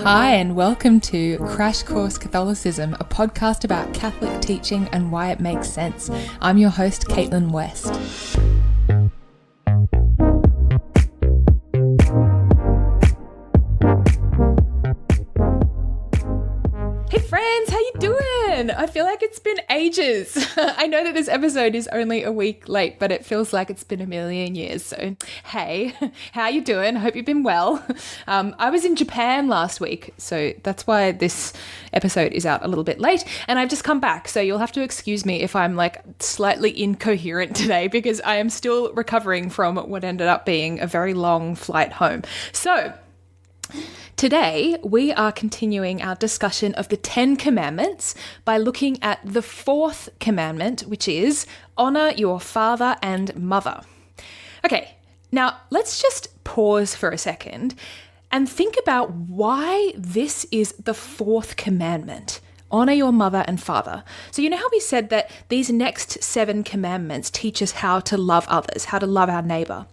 Hi and welcome to Crash Course Catholicism, a podcast about Catholic teaching and why it makes sense. I'm your host, Caitlin West. Hey friends, how you doing? I feel like it's been ages. I know that this episode is only a week late, but it feels like it's been a million years. So, hey, how you doing? I hope you've been well. I was in Japan last week, so that's why this episode is out a little bit late, and I've just come back. So you'll have to excuse me if I'm like slightly incoherent today because I am still recovering from what ended up being a very long flight home. So, today, we are continuing our discussion of the 10 Commandments by looking at the Fourth Commandment, which is honour your father and mother. Okay, now let's just pause for a second and think about why this is the Fourth Commandment. Honour your mother and father. So you know how we said that these next 7 commandments teach us how to love others, how to love our neighbour?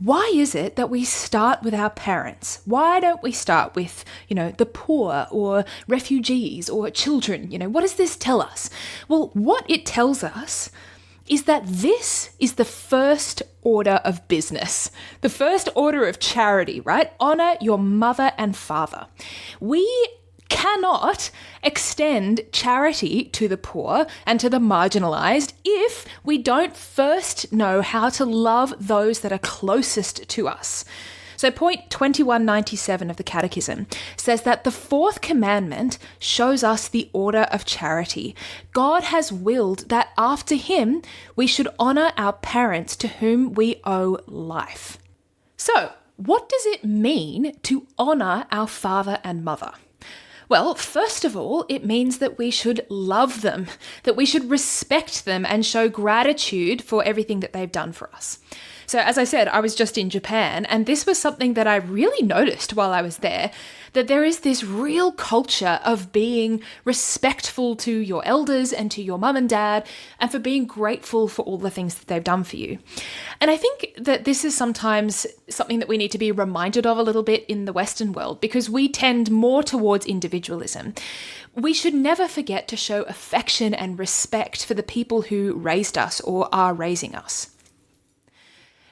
Why is it that we start with our parents? Why don't we start with, the poor or refugees or children? What does this tell us? Well, what it tells us is that this is the first order of business, the first order of charity, right? Honour your mother and father. We cannot extend charity to the poor and to the marginalized if we don't first know how to love those that are closest to us. So point 2197 of the Catechism says that the Fourth Commandment shows us the order of charity. God has willed that after him we should honour our parents to whom we owe life. So, what does it mean to honour our father and mother? Well, first of all, it means that we should love them, that we should respect them and show gratitude for everything that they've done for us. So as I said, I was just in Japan, and this was something that I really noticed while I was there, that there is this real culture of being respectful to your elders and to your mum and dad, and for being grateful for all the things that they've done for you. And I think that this is sometimes something that we need to be reminded of a little bit in the Western world, because we tend more towards individualism. We should never forget to show affection and respect for the people who raised us or are raising us.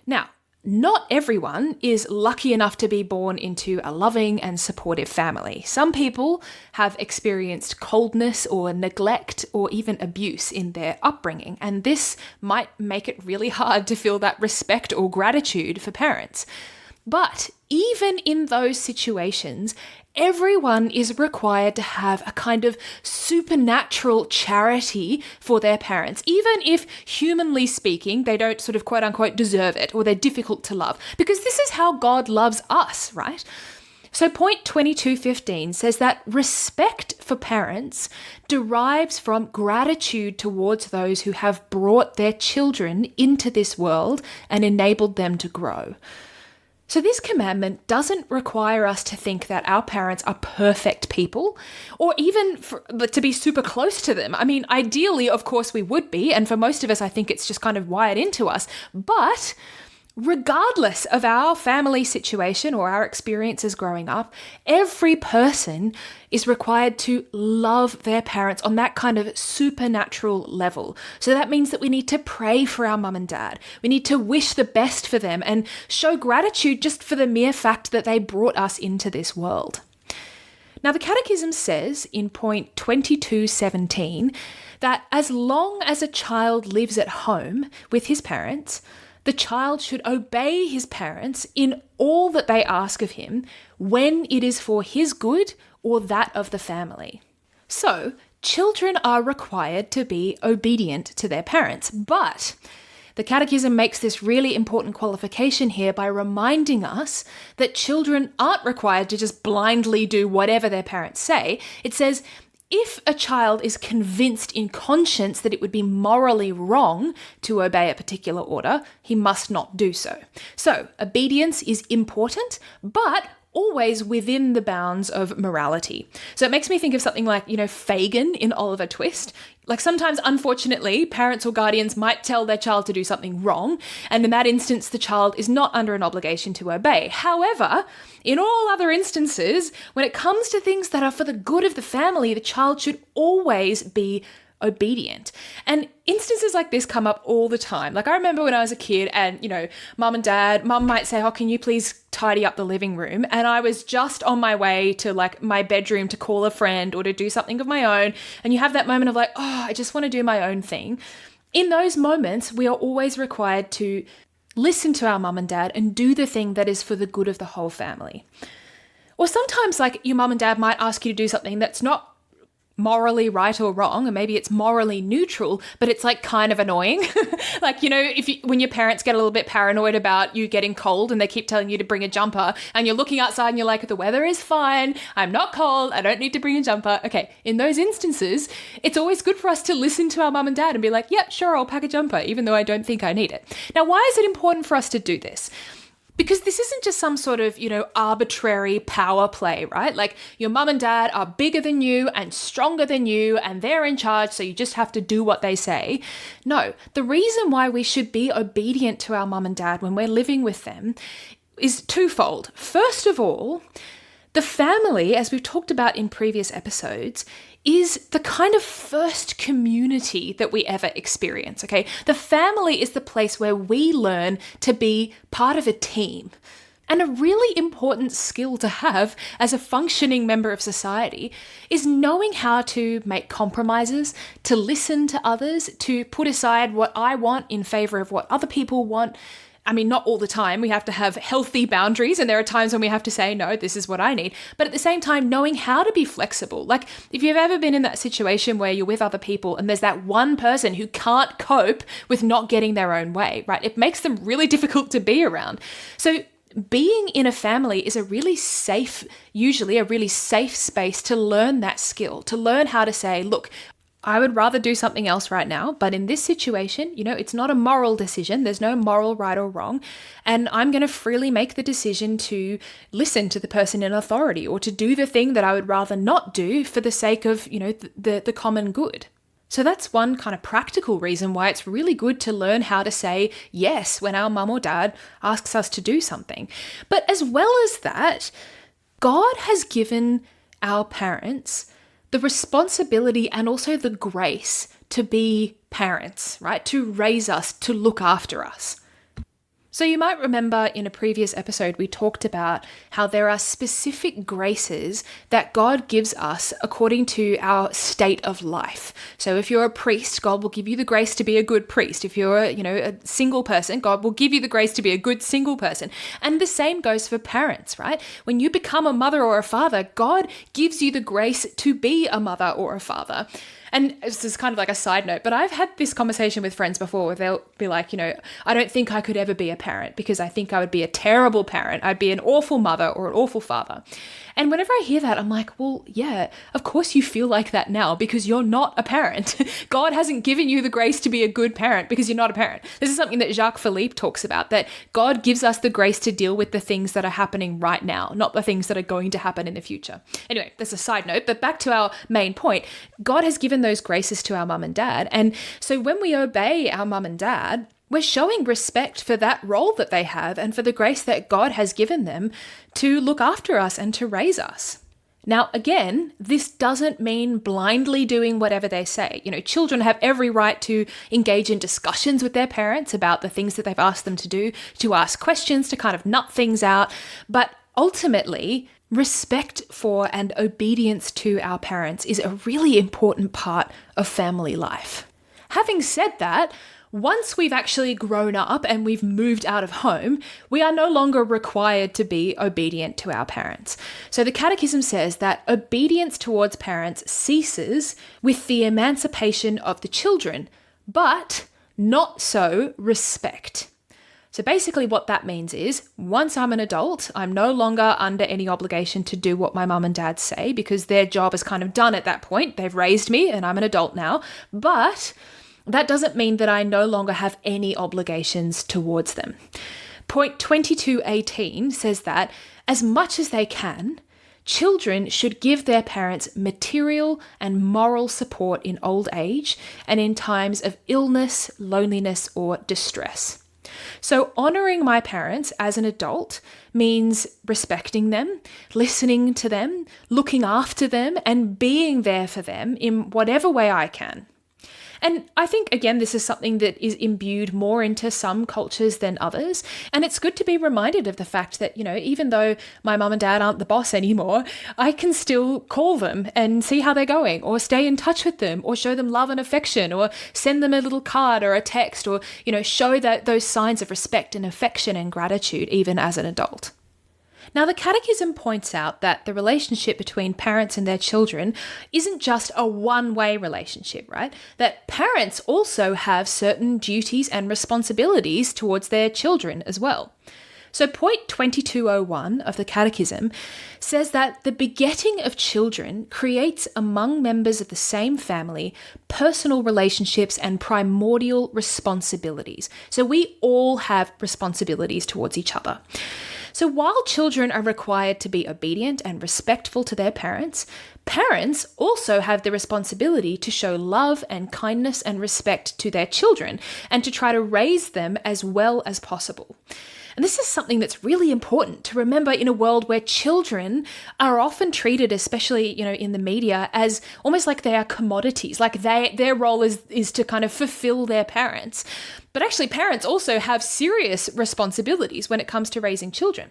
Now, not everyone is lucky enough to be born into a loving and supportive family. Some people have experienced coldness or neglect or even abuse in their upbringing, and this might make it really hard to feel that respect or gratitude for parents. But even in those situations, everyone is required to have a kind of supernatural charity for their parents, even if, humanly speaking, they don't sort of quote unquote deserve it or they're difficult to love, because this is how God loves us, right? So point 2215 says that respect for parents derives from gratitude towards those who have brought their children into this world and enabled them to grow. So this commandment doesn't require us to think that our parents are perfect people or even to be super close to them. I mean, ideally, of course, we would be. And for most of us, I think it's just kind of wired into us. But regardless of our family situation or our experiences growing up, every person is required to love their parents on that kind of supernatural level. So that means that we need to pray for our mum and dad. We need to wish the best for them and show gratitude just for the mere fact that they brought us into this world. Now, the Catechism says in point 2217 that as long as a child lives at home with his parents, the child should obey his parents in all that they ask of him when it is for his good or that of the family. So, children are required to be obedient to their parents, but the Catechism makes this really important qualification here by reminding us that children aren't required to just blindly do whatever their parents say. It says, if a child is convinced in conscience that it would be morally wrong to obey a particular order, he must not do so. So, obedience is important, but always within the bounds of morality. So it makes me think of something like, Fagin in Oliver Twist. Like sometimes, unfortunately, parents or guardians might tell their child to do something wrong, and in that instance, the child is not under an obligation to obey. However, in all other instances, when it comes to things that are for the good of the family, the child should always be obedient. And instances like this come up all the time. Like I remember when I was a kid and, mum might say, oh, can you please tidy up the living room? And I was just on my way to like my bedroom to call a friend or to do something of my own. And you have that moment of like, oh, I just want to do my own thing. In those moments, we are always required to listen to our mum and dad and do the thing that is for the good of the whole family. Or sometimes like your mum and dad might ask you to do something that's not morally right or wrong, or maybe it's morally neutral, but it's like kind of annoying. Like, when your parents get a little bit paranoid about you getting cold and they keep telling you to bring a jumper and you're looking outside and you're like, the weather is fine, I'm not cold, I don't need to bring a jumper. Okay, in those instances, it's always good for us to listen to our mum and dad and be like, yep, sure, I'll pack a jumper, even though I don't think I need it. Now, why is it important for us to do this? Because this isn't just some sort of, arbitrary power play, right? Like your mum and dad are bigger than you and stronger than you and they're in charge, so you just have to do what they say. No, the reason why we should be obedient to our mum and dad when we're living with them is twofold. First of all, the family, as we've talked about in previous episodes, is the kind of first community that we ever experience, okay? The family is the place where we learn to be part of a team. And a really important skill to have as a functioning member of society is knowing how to make compromises, to listen to others, to put aside what I want in favor of what other people want. I mean, not all the time. We have to have healthy boundaries, and there are times when we have to say, no, this is what I need. But at the same time, knowing how to be flexible. Like if you've ever been in that situation where you're with other people and there's that one person who can't cope with not getting their own way, right? It makes them really difficult to be around. So being in a family is usually a really safe space to learn that skill, to learn how to say, look, I would rather do something else right now, but in this situation, it's not a moral decision. There's no moral right or wrong. And I'm going to freely make the decision to listen to the person in authority or to do the thing that I would rather not do for the sake of, the common good. So that's one kind of practical reason why it's really good to learn how to say yes when our mum or dad asks us to do something. But as well as that, God has given our parents the responsibility and also the grace to be parents, right? To raise us, to look after us. So you might remember in a previous episode, we talked about how there are specific graces that God gives us according to our state of life. So if you're a priest, God will give you the grace to be a good priest. If you're a single person, God will give you the grace to be a good single person. And the same goes for parents, right? When you become a mother or a father, God gives you the grace to be a mother or a father. And this is kind of like a side note, but I've had this conversation with friends before where they'll be like, I don't think I could ever be a parent because I think I would be a terrible parent. I'd be an awful mother or an awful father. And whenever I hear that, I'm like, well, yeah, of course you feel like that now because you're not a parent. God hasn't given you the grace to be a good parent because you're not a parent. This is something that Jacques Philippe talks about, that God gives us the grace to deal with the things that are happening right now, not the things that are going to happen in the future. Anyway, that's a side note, but back to our main point. God has given those graces to our mum and dad. And so when we obey our mum and dad, we're showing respect for that role that they have and for the grace that God has given them to look after us and to raise us. Now, again, this doesn't mean blindly doing whatever they say. Children have every right to engage in discussions with their parents about the things that they've asked them to do, to ask questions, to kind of nut things out. But ultimately, respect for and obedience to our parents is a really important part of family life. Having said that, once we've actually grown up and we've moved out of home, we are no longer required to be obedient to our parents. So the Catechism says that obedience towards parents ceases with the emancipation of the children, but not so respect. So basically what that means is, once I'm an adult, I'm no longer under any obligation to do what my mum and dad say because their job is kind of done at that point. They've raised me and I'm an adult now. But that doesn't mean that I no longer have any obligations towards them. Point 2218 says that as much as they can, children should give their parents material and moral support in old age and in times of illness, loneliness, or distress. So honouring my parents as an adult means respecting them, listening to them, looking after them, and being there for them in whatever way I can. And I think, again, this is something that is imbued more into some cultures than others. And it's good to be reminded of the fact that, even though my mum and dad aren't the boss anymore, I can still call them and see how they're going, or stay in touch with them, or show them love and affection, or send them a little card or a text, or, show that those signs of respect and affection and gratitude even as an adult. Now, the Catechism points out that the relationship between parents and their children isn't just a one-way relationship, right? That parents also have certain duties and responsibilities towards their children as well. So point 2201 of the Catechism says that the begetting of children creates among members of the same family personal relationships and primordial responsibilities. So we all have responsibilities towards each other. So while children are required to be obedient and respectful to their parents, parents also have the responsibility to show love and kindness and respect to their children and to try to raise them as well as possible. And this is something that's really important to remember in a world where children are often treated, especially, in the media, as almost like they are commodities, like their role is to kind of fulfill their parents. But actually, parents also have serious responsibilities when it comes to raising children.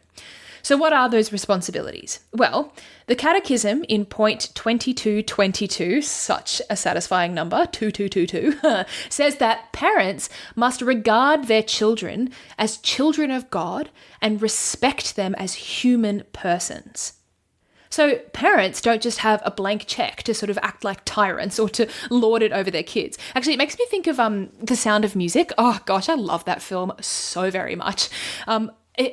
So what are those responsibilities? Well, the Catechism in point 2222, such a satisfying number, 2222, says that parents must regard their children as children of God and respect them as human persons. So parents don't just have a blank check to sort of act like tyrants or to lord it over their kids. Actually, it makes me think of The Sound of Music. Oh gosh, I love that film so very much.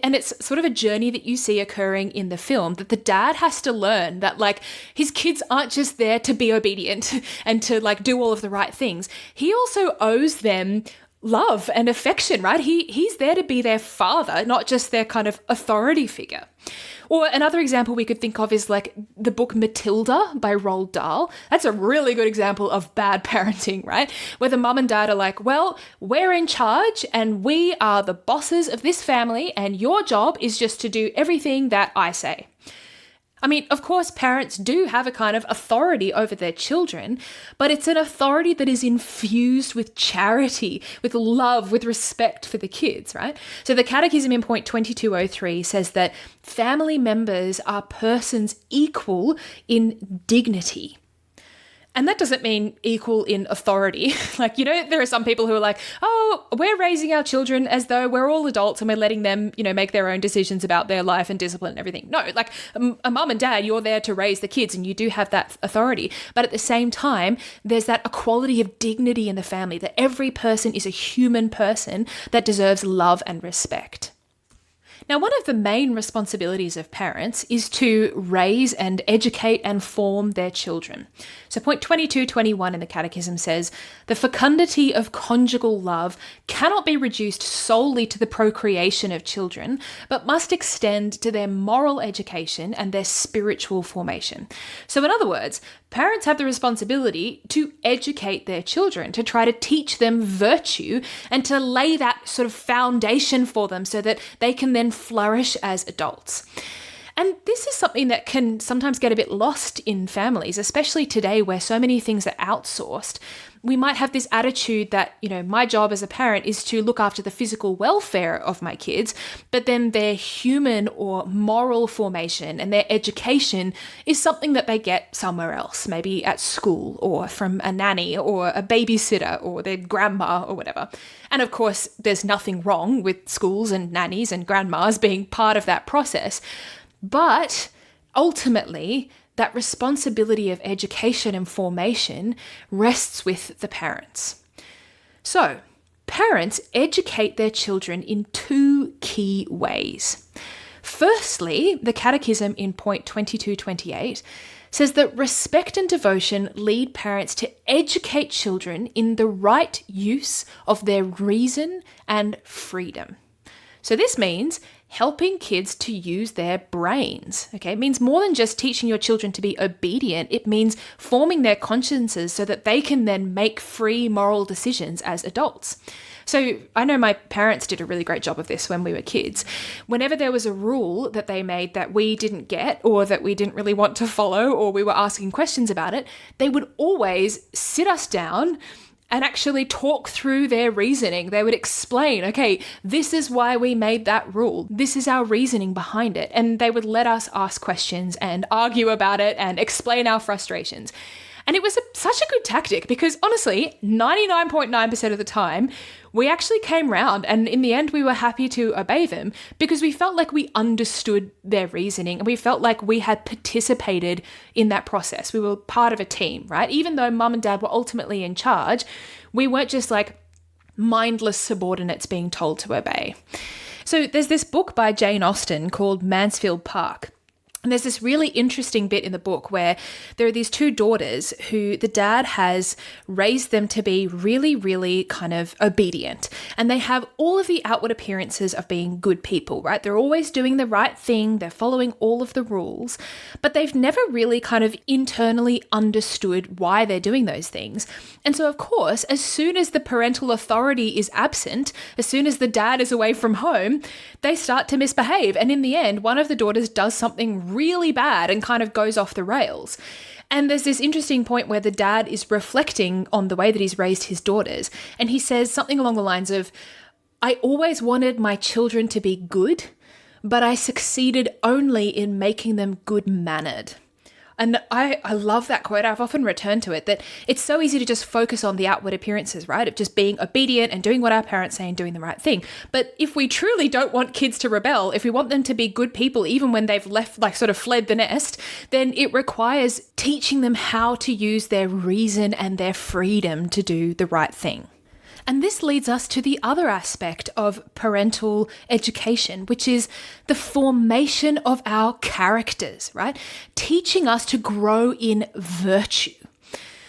And it's sort of a journey that you see occurring in the film, that the dad has to learn that his kids aren't just there to be obedient and to do all of the right things. He also owes them love and affection, right? He's there to be their father, not just their kind of authority figure. Or another example we could think of is the book Matilda by Roald Dahl. That's a really good example of bad parenting, right? Where the mum and dad are well, we're in charge and we are the bosses of this family and your job is just to do everything that I say. I mean, of course, parents do have a kind of authority over their children, but it's an authority that is infused with charity, with love, with respect for the kids, right? So the Catechism in point 2203 says that family members are persons equal in dignity. And that doesn't mean equal in authority. There are some people who are oh, we're raising our children as though we're all adults and we're letting them, make their own decisions about their life and discipline and everything. No, a mum and dad, you're there to raise the kids and you do have that authority. But at the same time, there's that equality of dignity in the family, that every person is a human person that deserves love and respect. Now, one of the main responsibilities of parents is to raise and educate and form their children. So point 2221 in the Catechism says, the fecundity of conjugal love cannot be reduced solely to the procreation of children, but must extend to their moral education and their spiritual formation. So in other words, parents have the responsibility to educate their children, to try to teach them virtue and to lay that sort of foundation for them so that they can then flourish as adults. And this is something that can sometimes get a bit lost in families, especially today where so many things are outsourced. We might have this attitude that, my job as a parent is to look after the physical welfare of my kids, but then their human or moral formation and their education is something that they get somewhere else, maybe at school or from a nanny or a babysitter or their grandma or whatever. And of course, there's nothing wrong with schools and nannies and grandmas being part of that process. But ultimately, that responsibility of education and formation rests with the parents. So, parents educate their children in two key ways. Firstly, the Catechism in point 2228 says that respect and devotion lead parents to educate children in the right use of their reason and freedom. So this means helping kids to use their brains. Okay, it means more than just teaching your children to be obedient. It means forming their consciences so that they can then make free moral decisions as adults. So I know my parents did a really great job of this when we were kids. Whenever there was a rule that they made that we didn't get or that we didn't really want to follow or we were asking questions about it, they would always sit us down and actually talk through their reasoning. They would explain, okay, this is why we made that rule. This is our reasoning behind it. And they would let us ask questions and argue about it and explain our frustrations. And it was such a good tactic because honestly, 99.9% of the time, we actually came round and in the end we were happy to obey them because we felt like we understood their reasoning and we felt like we had participated in that process. We were part of a team, right? Even though mum and dad were ultimately in charge, we weren't just like mindless subordinates being told to obey. So there's this book by Jane Austen called Mansfield Park. And there's this really interesting bit in the book where there are these two daughters who the dad has raised them to be really, really kind of obedient. And they have all of the outward appearances of being good people, right? They're always doing the right thing. They're following all of the rules, but they've never really kind of internally understood why they're doing those things. And so, of course, as soon as the parental authority is absent, as soon as the dad is away from home, they start to misbehave. And in the end, one of the daughters does something really bad and kind of goes off the rails. And there's this interesting point where the dad is reflecting on the way that he's raised his daughters. And he says something along the lines of, I always wanted my children to be good, but I succeeded only in making them good-mannered. And I love that quote. I've often returned to it, that it's so easy to just focus on the outward appearances, right? Of just being obedient and doing what our parents say and doing the right thing. But if we truly don't want kids to rebel, if we want them to be good people, even when they've left, like sort of fled the nest, then it requires teaching them how to use their reason and their freedom to do the right thing. And this leads us to the other aspect of parental education, which is the formation of our characters, right? Teaching us to grow in virtue.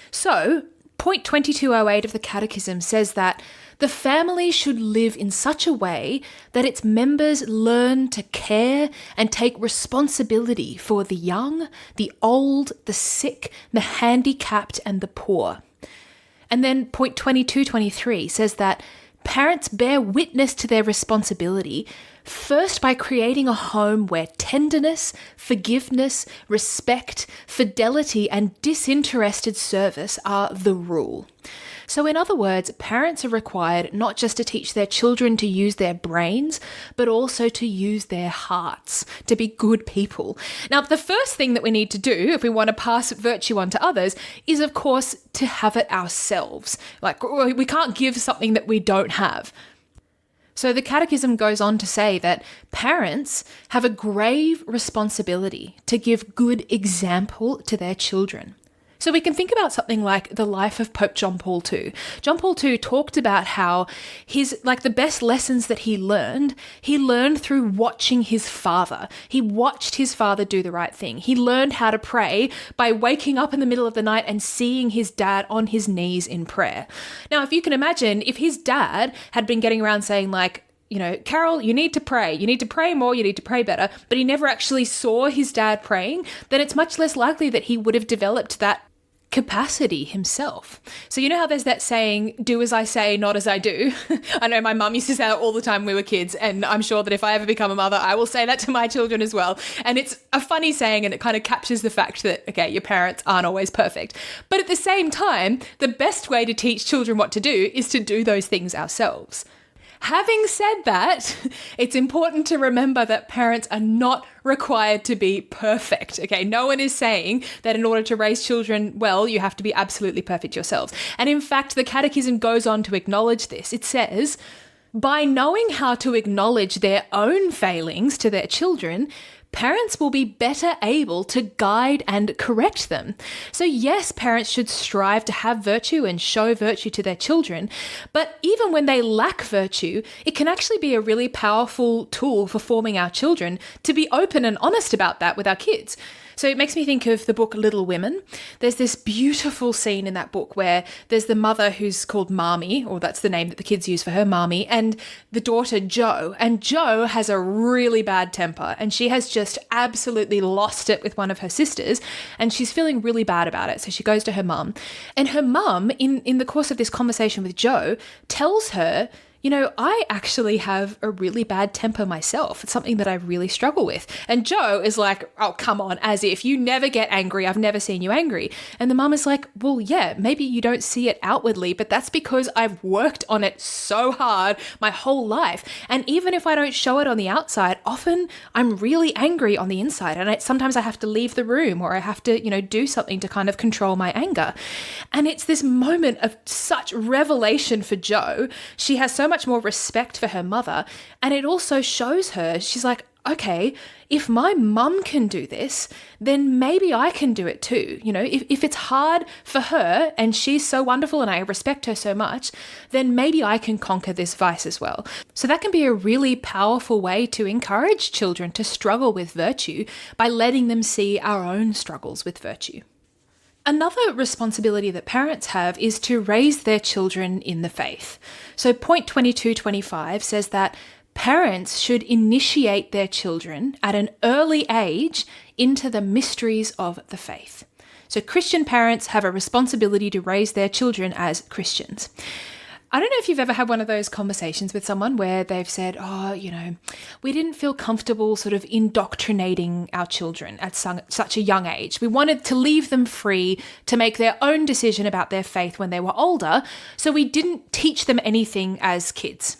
So, point 2208 of the Catechism says that the family should live in such a way that its members learn to care and take responsibility for the young, the old, the sick, the handicapped, and the poor. And then point 2223 says that parents bear witness to their responsibility first by creating a home where tenderness, forgiveness, respect, fidelity, and disinterested service are the rule. So in other words, parents are required not just to teach their children to use their brains, but also to use their hearts, to be good people. Now, the first thing that we need to do if we want to pass virtue on to others is, of course, to have it ourselves. Like, we can't give something that we don't have. So the Catechism goes on to say that parents have a grave responsibility to give good example to their children. So we can think about something like the life of Pope John Paul II. John Paul II talked about how the best lessons that he learned through watching his father. He watched his father do the right thing. He learned how to pray by waking up in the middle of the night and seeing his dad on his knees in prayer. Now, if you can imagine, if his dad had been getting around saying like, Carol, you need to pray more, you need to pray better, but he never actually saw his dad praying, then it's much less likely that he would have developed that capacity himself. So you know how there's that saying, do as I say, not as I do? I know my mum used to say that all the time when we were kids, and I'm sure that if I ever become a mother, I will say that to my children as well. And it's a funny saying, and it kind of captures the fact that, okay, your parents aren't always perfect. But at the same time, the best way to teach children what to do is to do those things ourselves. Having said that, it's important to remember that parents are not required to be perfect, okay? No one is saying that in order to raise children well, you have to be absolutely perfect yourselves. And in fact, the Catechism goes on to acknowledge this. It says, by knowing how to acknowledge their own failings to their children, parents will be better able to guide and correct them. So yes, parents should strive to have virtue and show virtue to their children, but even when they lack virtue, it can actually be a really powerful tool for forming our children to be open and honest about that with our kids. So it makes me think of the book Little Women. There's this beautiful scene in that book where there's the mother who's called Marmee, or that's the name that the kids use for her, Marmee, and the daughter Jo. And Jo has a really bad temper, and she has just absolutely lost it with one of her sisters, and she's feeling really bad about it. So she goes to her mum, and her mum, in the course of this conversation with Jo, tells her, you know, I actually have a really bad temper myself. It's something that I really struggle with. And Jo is like, oh, come on, as if you never get angry. I've never seen you angry. And the mum is like, well, yeah, maybe you don't see it outwardly, but that's because I've worked on it so hard my whole life. And even if I don't show it on the outside, often I'm really angry on the inside. And sometimes I have to leave the room, or I have to, you know, do something to kind of control my anger. And it's this moment of such revelation for Jo. She has so much more respect for her mother, and it also shows her, she's like, okay, if my mum can do this, then maybe I can do it too. You know, if it's hard for her and she's so wonderful and I respect her so much, then maybe I can conquer this vice as well. So that can be a really powerful way to encourage children to struggle with virtue by letting them see our own struggles with virtue. Another responsibility that parents have is to raise their children in the faith. So point 2225 says that parents should initiate their children at an early age into the mysteries of the faith. So Christian parents have a responsibility to raise their children as Christians. I don't know if you've ever had one of those conversations with someone where they've said, oh, you know, we didn't feel comfortable sort of indoctrinating our children at such a young age. We wanted to leave them free to make their own decision about their faith when they were older, so we didn't teach them anything as kids.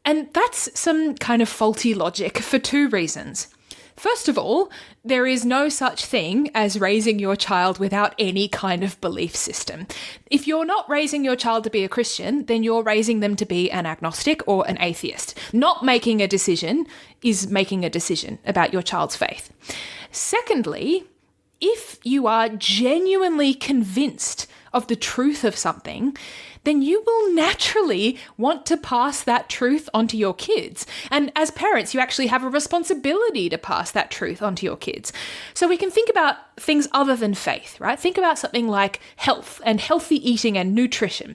And that's some kind of faulty logic for two reasons. First of all, there is no such thing as raising your child without any kind of belief system. If you're not raising your child to be a Christian, then you're raising them to be an agnostic or an atheist. Not making a decision is making a decision about your child's faith. Secondly, if you are genuinely convinced of the truth of something, then you will naturally want to pass that truth onto your kids. And as parents, you actually have a responsibility to pass that truth onto your kids. So we can think about things other than faith, right? Think about something like health and healthy eating and nutrition.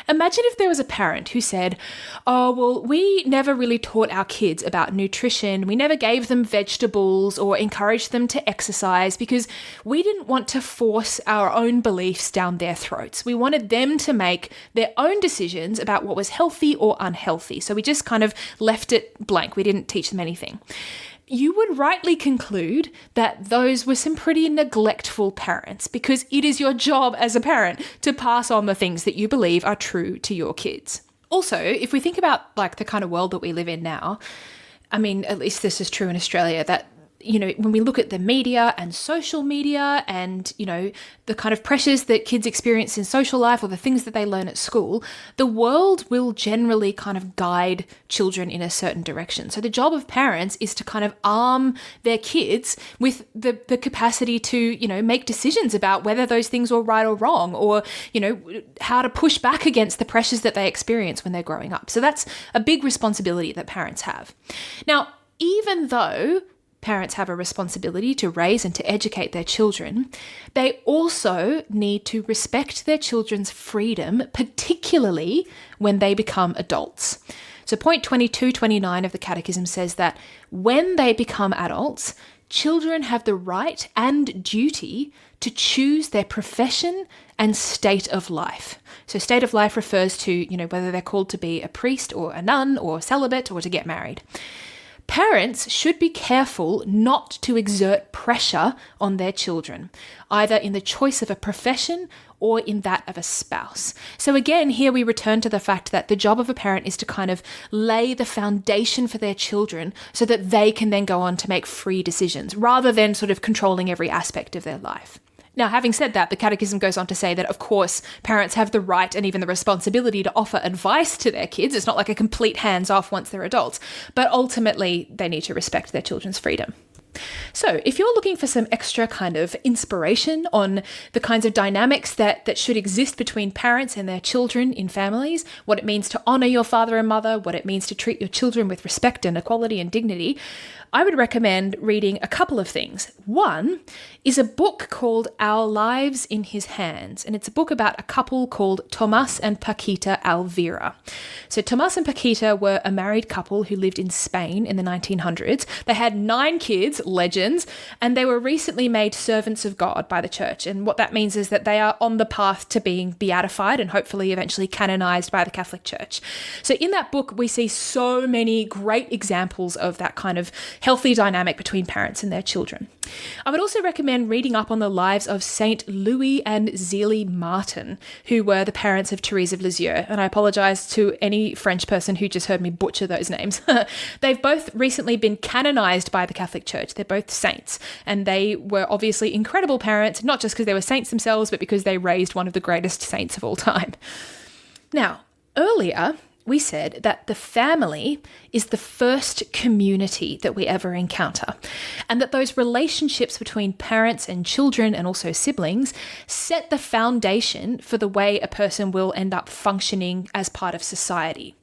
Imagine if there was a parent who said, oh, well, we never really taught our kids about nutrition. We never gave them vegetables or encouraged them to exercise because we didn't want to force our own beliefs down their throats. We wanted them to make their own decisions about what was healthy or unhealthy. So we just kind of left it blank. We didn't teach them anything. You would rightly conclude that those were some pretty neglectful parents, because it is your job as a parent to pass on the things that you believe are true to your kids. Also, if we think about like the kind of world that we live in now, I mean, at least this is true in Australia, that, you know, when we look at the media and social media and, you know, the kind of pressures that kids experience in social life or the things that they learn at school, the world will generally kind of guide children in a certain direction. So the job of parents is to kind of arm their kids with the capacity to, you know, make decisions about whether those things are right or wrong, or, you know, how to push back against the pressures that they experience when they're growing up. So that's a big responsibility that parents have. Now, even though parents have a responsibility to raise and to educate their children, they also need to respect their children's freedom, particularly when they become adults. So point 2229 of the Catechism says that when they become adults, children have the right and duty to choose their profession and state of life. So state of life refers to, you know, whether they're called to be a priest or a nun or celibate or to get married. Parents should be careful not to exert pressure on their children, either in the choice of a profession or in that of a spouse. So again, here we return to the fact that the job of a parent is to kind of lay the foundation for their children so that they can then go on to make free decisions, rather than sort of controlling every aspect of their life. Now, having said that, the Catechism goes on to say that, of course, parents have the right and even the responsibility to offer advice to their kids. It's not like a complete hands-off once they're adults, but ultimately they need to respect their children's freedom. So if you're looking for some extra kind of inspiration on the kinds of dynamics that should exist between parents and their children in families, what it means to honor your father and mother, what it means to treat your children with respect and equality and dignity, I would recommend reading a couple of things. One is a book called Our Lives in His Hands, and it's a book about a couple called Tomás and Paquita Alvira. So Tomás and Paquita were a married couple who lived in Spain in the 1900s. They had 9 kids, legends, and they were recently made servants of God by the church. And what that means is that they are on the path to being beatified and hopefully eventually canonized by the Catholic Church. So in that book, we see so many great examples of that kind of healthy dynamic between parents and their children. I would also recommend reading up on the lives of Saint Louis and Zélie Martin, who were the parents of Therese of Lisieux. And I apologize to any French person who just heard me butcher those names. They've both recently been canonized by the Catholic Church. They're both saints. And they were obviously incredible parents, not just because they were saints themselves, but because they raised one of the greatest saints of all time. Now, earlier, we said that the family is the first community that we ever encounter, and that those relationships between parents and children and also siblings set the foundation for the way a person will end up functioning as part of society.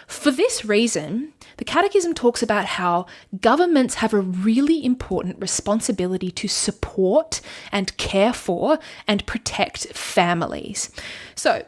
For this reason, the Catechism talks about how governments have a really important responsibility to support and care for and protect families. So,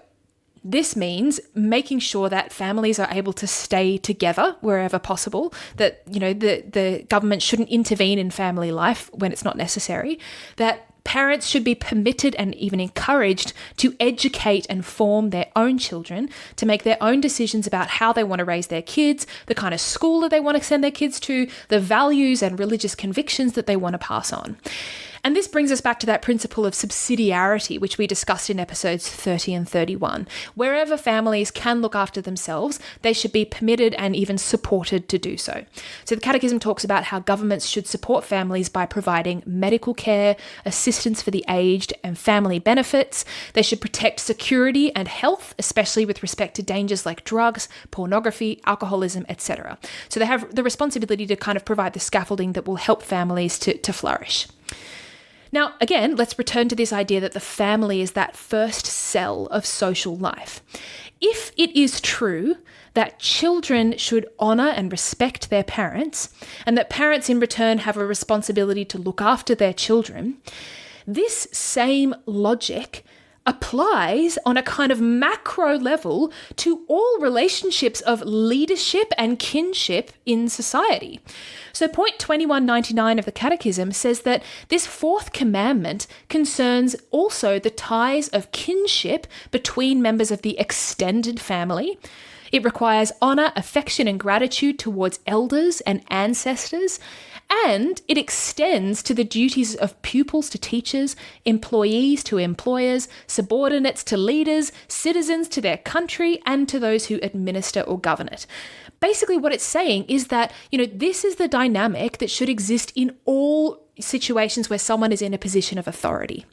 this means making sure that families are able to stay together wherever possible, that, the government shouldn't intervene in family life when it's not necessary, that parents should be permitted and even encouraged to educate and form their own children, to make their own decisions about how they want to raise their kids, the kind of school that they want to send their kids to, the values and religious convictions that they want to pass on. And this brings us back to that principle of subsidiarity, which we discussed in episodes 30 and 31. Wherever families can look after themselves, they should be permitted and even supported to do so. So the Catechism talks about how governments should support families by providing medical care, assistance for the aged, and family benefits. They should protect security and health, especially with respect to dangers like drugs, pornography, alcoholism, etc. So they have the responsibility to kind of provide the scaffolding that will help families to flourish. Now, again, let's return to this idea that the family is that first cell of social life. If it is true that children should honour and respect their parents, and that parents in return have a responsibility to look after their children, this same logic applies on a kind of macro level to all relationships of leadership and kinship in society. So point 2199 of the Catechism says that this fourth commandment concerns also the ties of kinship between members of the extended family. It requires honour, affection and gratitude towards elders and ancestors, and it extends to the duties of pupils to teachers, employees to employers, subordinates to leaders, citizens to their country, and to those who administer or govern it. Basically, what it's saying is that, this is the dynamic that should exist in all situations where someone is in a position of authority.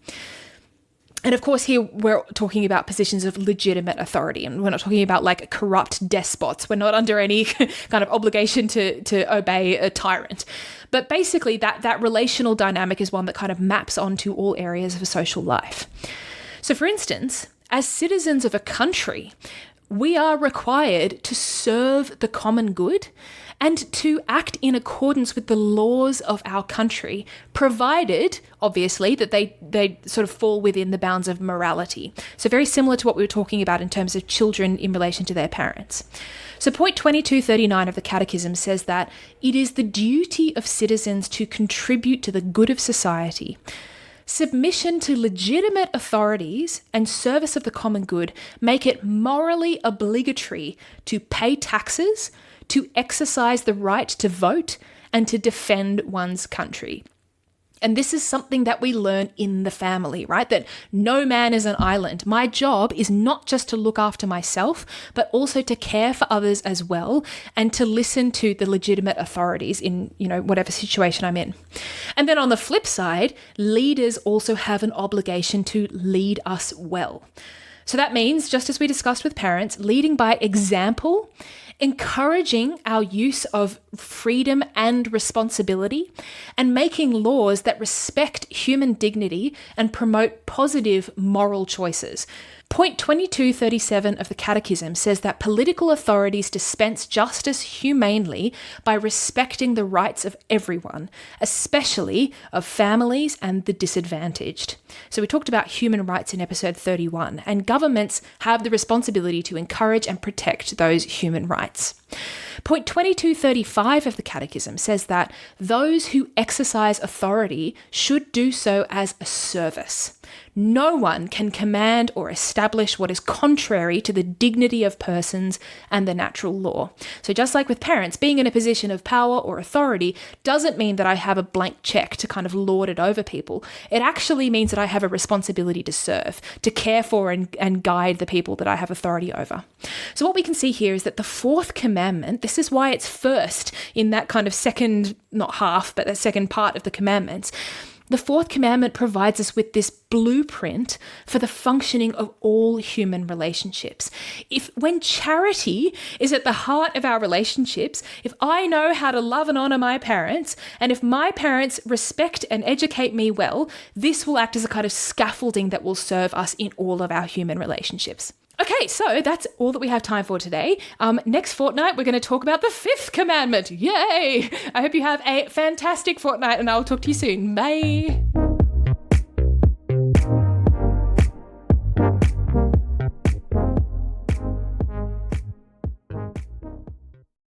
And of course, here we're talking about positions of legitimate authority, and we're not talking about like corrupt despots. We're not under any kind of obligation to obey a tyrant. But basically, that relational dynamic is one that kind of maps onto all areas of social life. So for instance, as citizens of a country, we are required to serve the common good and to act in accordance with the laws of our country, provided, obviously, that they sort of fall within the bounds of morality. So very similar to what we were talking about in terms of children in relation to their parents. So point 2239 of the Catechism says that it is the duty of citizens to contribute to the good of society. Submission to legitimate authorities and service of the common good make it morally obligatory to pay taxes, to exercise the right to vote, and to defend one's country. And this is something that we learn in the family, right? That no man is an island. My job is not just to look after myself, but also to care for others as well, and to listen to the legitimate authorities in, whatever situation I'm in. And then on the flip side, leaders also have an obligation to lead us well. So that means, just as we discussed with parents, leading by example encouraging our use of freedom and responsibility, and making laws that respect human dignity and promote positive moral choices. Point 2237 of the Catechism says that political authorities dispense justice humanely by respecting the rights of everyone, especially of families and the disadvantaged. So we talked about human rights in episode 31, and governments have the responsibility to encourage and protect those human rights. Point 2235 of the Catechism says that those who exercise authority should do so as a service. No one can command or establish what is contrary to the dignity of persons and the natural law. So just like with parents, being in a position of power or authority doesn't mean that I have a blank check to kind of lord it over people. It actually means that I have a responsibility to serve, to care for and guide the people that I have authority over. So what we can see here is that the Fourth Commandment, this is why it's first in that kind of second, not half, but the second part of the commandments. The Fourth Commandment provides us with this blueprint for the functioning of all human relationships. When charity is at the heart of our relationships, if I know how to love and honor my parents, and if my parents respect and educate me well, this will act as a kind of scaffolding that will serve us in all of our human relationships. Okay, so that's all that we have time for today. Next fortnight, we're going to talk about the Fifth Commandment. Yay! I hope you have a fantastic fortnight, and I'll talk to you soon. Bye!